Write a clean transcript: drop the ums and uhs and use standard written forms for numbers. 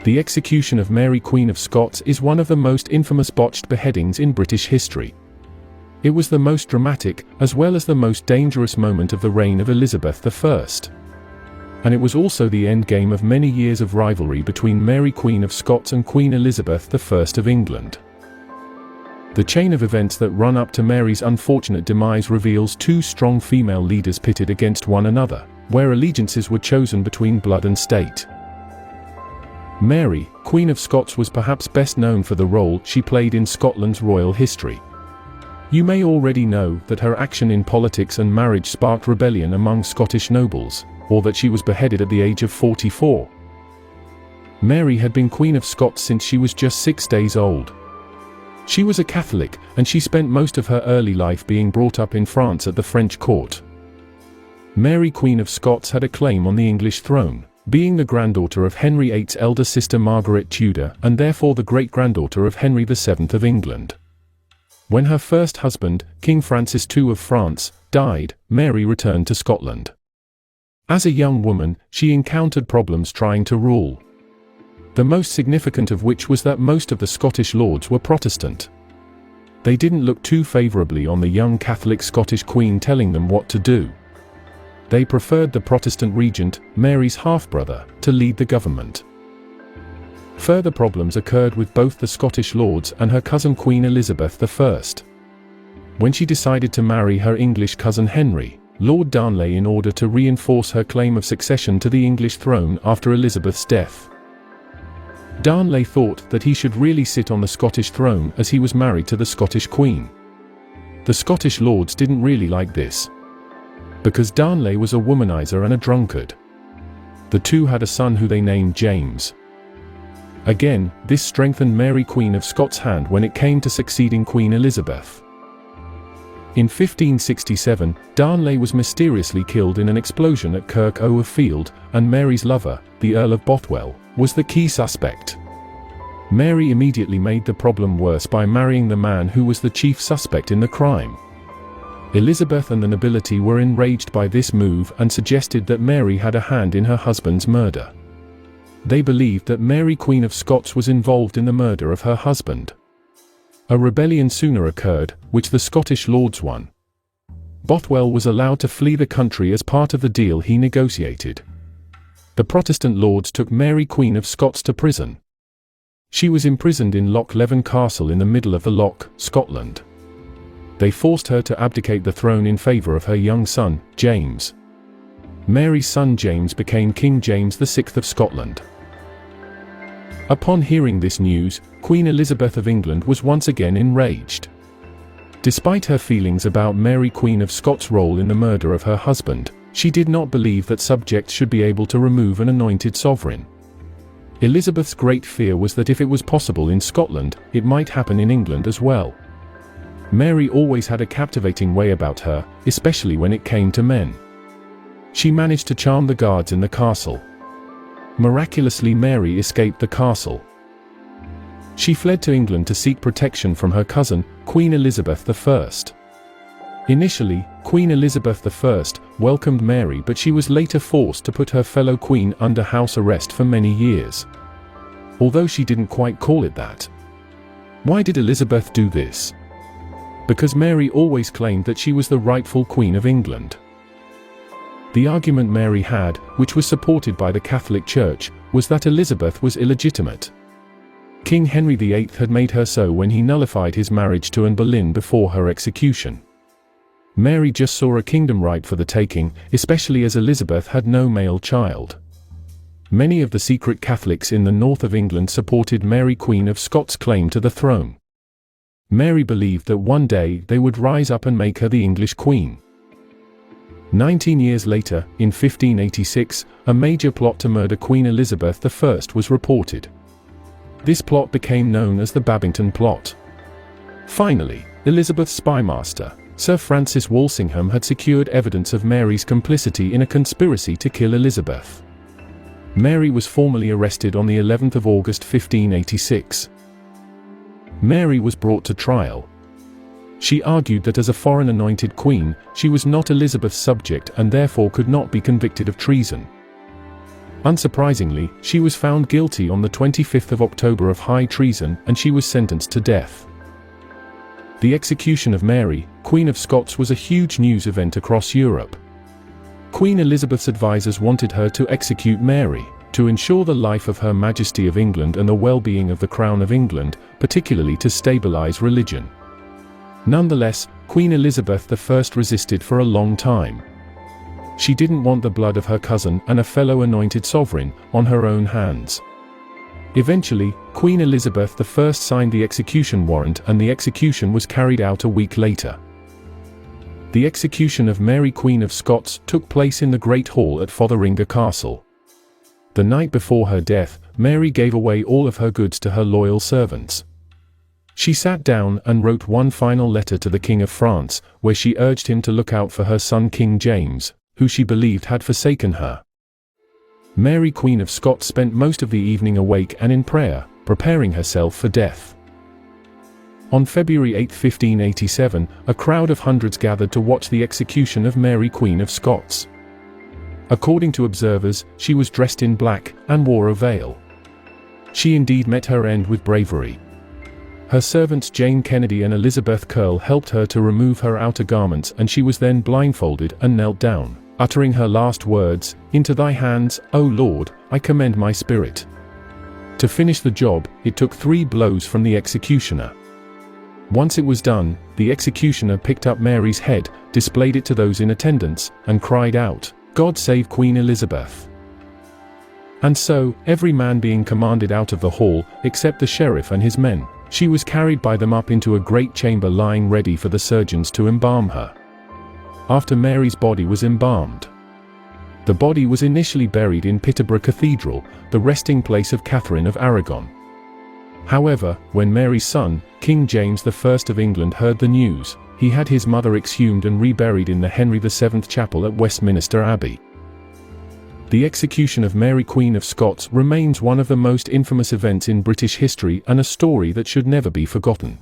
The execution of Mary Queen of Scots is one of the most infamous botched beheadings in British history. It was the most dramatic, as well as the most dangerous moment of the reign of Elizabeth I. And it was also the endgame of many years of rivalry between Mary Queen of Scots and Queen Elizabeth I of England. The chain of events that run up to Mary's unfortunate demise reveals two strong female leaders pitted against one another, where allegiances were chosen between blood and state. Mary, Queen of Scots, was perhaps best known for the role she played in Scotland's royal history. You may already know that her action in politics and marriage sparked rebellion among Scottish nobles, or that she was beheaded at the age of 44. Mary had been Queen of Scots since she was just 6 days old. She was a Catholic, and she spent most of her early life being brought up in France at the French court. Mary Queen of Scots had a claim on the English throne, being the granddaughter of Henry VIII's elder sister Margaret Tudor and therefore the great-granddaughter of Henry VII of England. When her first husband, King Francis II of France, died, Mary returned to Scotland. As a young woman, she encountered problems trying to rule. The most significant of which was that most of the Scottish lords were Protestant. They didn't look too favourably on the young Catholic Scottish Queen telling them what to do. They preferred the Protestant regent, Mary's half-brother, to lead the government. Further problems occurred with both the Scottish lords and her cousin Queen Elizabeth I. When she decided to marry her English cousin Henry, Lord Darnley, in order to reinforce her claim of succession to the English throne after Elizabeth's death. Darnley thought that he should really sit on the Scottish throne as he was married to the Scottish Queen. The Scottish lords didn't really like this, because Darnley was a womanizer and a drunkard. The two had a son who they named James. Again, this strengthened Mary Queen of Scots' hand when it came to succeeding Queen Elizabeth. In 1567, Darnley was mysteriously killed in an explosion at Kirk Ower Field, and Mary's lover, the Earl of Bothwell, was the key suspect. Mary immediately made the problem worse by marrying the man who was the chief suspect in the crime. Elizabeth and the nobility were enraged by this move and suggested that Mary had a hand in her husband's murder. They believed that Mary Queen of Scots was involved in the murder of her husband. A rebellion sooner occurred, which the Scottish lords won. Bothwell was allowed to flee the country as part of the deal he negotiated. The Protestant lords took Mary Queen of Scots to prison. She was imprisoned in Loch Leven Castle in the middle of the Loch, Scotland. They forced her to abdicate the throne in favour of her young son, James. Mary's son James became King James VI of Scotland. Upon hearing this news, Queen Elizabeth of England was once again enraged. Despite her feelings about Mary Queen of Scots' role in the murder of her husband, she did not believe that subjects should be able to remove an anointed sovereign. Elizabeth's great fear was that if it was possible in Scotland, it might happen in England as well. Mary always had a captivating way about her, especially when it came to men. She managed to charm the guards in the castle. Miraculously, Mary escaped the castle. She fled to England to seek protection from her cousin, Queen Elizabeth I. Initially, Queen Elizabeth I welcomed Mary, but she was later forced to put her fellow queen under house arrest for many years. Although she didn't quite call it that. Why did Elizabeth do this? Because Mary always claimed that she was the rightful Queen of England. The argument Mary had, which was supported by the Catholic Church, was that Elizabeth was illegitimate. King Henry VIII had made her so when he nullified his marriage to Anne Boleyn before her execution. Mary just saw a kingdom ripe for the taking, especially as Elizabeth had no male child. Many of the secret Catholics in the north of England supported Mary Queen of Scots' claim to the throne. Mary believed that one day they would rise up and make her the English Queen. 19 years later, in 1586, a major plot to murder Queen Elizabeth I was reported. This plot became known as the Babington Plot. Finally, Elizabeth's spymaster, Sir Francis Walsingham, had secured evidence of Mary's complicity in a conspiracy to kill Elizabeth. Mary was formally arrested on the 11th of August 1586. Mary was brought to trial. She argued that as a foreign anointed queen, she was not Elizabeth's subject and therefore could not be convicted of treason. Unsurprisingly, she was found guilty on the 25th of October of high treason, and she was sentenced to death. The execution of Mary, Queen of Scots, was a huge news event across Europe. Queen Elizabeth's advisors wanted her to execute Mary, to ensure the life of Her Majesty of England and the well-being of the Crown of England, particularly to stabilize religion. Nonetheless, Queen Elizabeth I resisted for a long time. She didn't want the blood of her cousin and a fellow anointed sovereign on her own hands. Eventually, Queen Elizabeth I signed the execution warrant, and the execution was carried out a week later. The execution of Mary Queen of Scots took place in the Great Hall at Fotheringhay Castle. The night before her death, Mary gave away all of her goods to her loyal servants. She sat down and wrote one final letter to the King of France, where she urged him to look out for her son King James, who she believed had forsaken her. Mary Queen of Scots spent most of the evening awake and in prayer, preparing herself for death. On February 8, 1587, a crowd of hundreds gathered to watch the execution of Mary Queen of Scots. According to observers, she was dressed in black and wore a veil. She indeed met her end with bravery. Her servants Jane Kennedy and Elizabeth Curl helped her to remove her outer garments, and she was then blindfolded and knelt down, uttering her last words, "Into thy hands, O Lord, I commend my spirit." To finish the job, it took 3 blows from the executioner. Once it was done, the executioner picked up Mary's head, displayed it to those in attendance, and cried out, "God save Queen Elizabeth." And so, every man being commanded out of the hall, except the sheriff and his men, she was carried by them up into a great chamber lying ready for the surgeons to embalm her. After Mary's body was embalmed, the body was initially buried in Peterborough Cathedral, the resting place of Catherine of Aragon. However, when Mary's son, King James I of England, heard the news, he had his mother exhumed and reburied in the Henry VII Chapel at Westminster Abbey. The execution of Mary Queen of Scots remains one of the most infamous events in British history, and a story that should never be forgotten.